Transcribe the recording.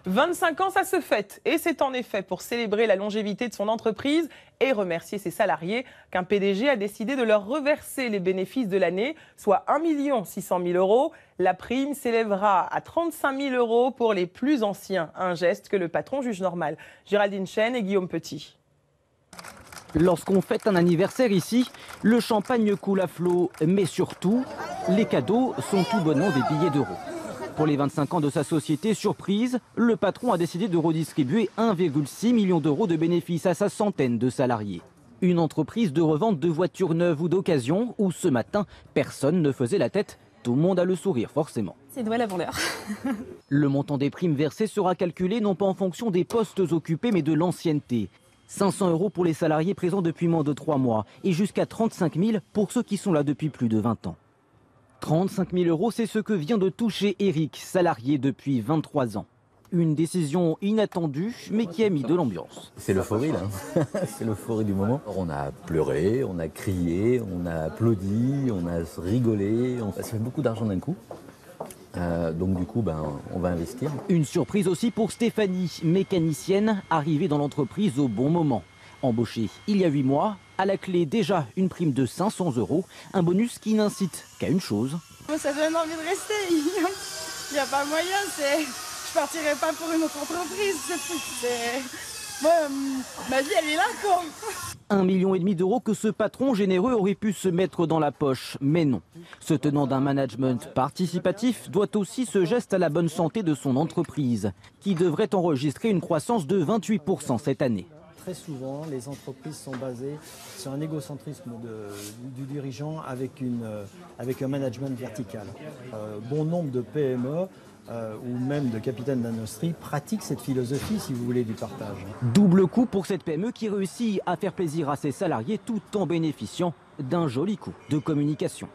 25 ans, ça se fête. Et c'est en effet pour célébrer la longévité de son entreprise et remercier ses salariés qu'un PDG a décidé de leur reverser les bénéfices de l'année, soit 1 600 000 €. La prime s'élèvera à 35 000 € pour les plus anciens. Un geste que le patron juge normal. Géraldine Chen et Guillaume Petit. Lorsqu'on fête un anniversaire ici, le champagne coule à flot, mais surtout, les cadeaux sont tout bonnement des billets d'euros. Pour les 25 ans de sa société, surprise, le patron a décidé de redistribuer 1,6 million d'euros de bénéfices à sa centaine de salariés. Une entreprise de revente de voitures neuves ou d'occasion où ce matin, personne ne faisait la tête. Tout le monde a le sourire forcément. C'est Noël avant l'heure. Le montant des primes versées sera calculé non pas en fonction des postes occupés mais de l'ancienneté. 500 € pour les salariés présents depuis moins de 3 mois et jusqu'à 35 000 pour ceux qui sont là depuis plus de 20 ans. 35 000 €, c'est ce que vient de toucher Eric, salarié depuis 23 ans. Une décision inattendue, mais qui a mis de l'ambiance. C'est l'euphorie là, c'est l'euphorie du moment. On a pleuré, on a crié, on a applaudi, on a rigolé, ça fait beaucoup d'argent d'un coup. Donc du coup, on va investir. Une surprise aussi pour Stéphanie, mécanicienne, arrivée dans l'entreprise au bon moment. Embauchée il y a 8 mois, à la clé déjà une prime de 500 €, un bonus qui n'incite qu'à une chose. Ça donne envie de rester, il n'y a pas moyen, je partirai pas pour une autre entreprise. Moi, ma vie elle est là quoi. 1,5 million d'euros que ce patron généreux aurait pu se mettre dans la poche, mais non. Se tenant d'un management participatif doit aussi ce geste à la bonne santé de son entreprise, qui devrait enregistrer une croissance de 28% cette année. Très souvent, les entreprises sont basées sur un égocentrisme du dirigeant avec un management vertical. Bon nombre de PME ou même de capitaines d'industrie pratiquent cette philosophie, si vous voulez, du partage. Double coup pour cette PME qui réussit à faire plaisir à ses salariés tout en bénéficiant d'un joli coup de communication.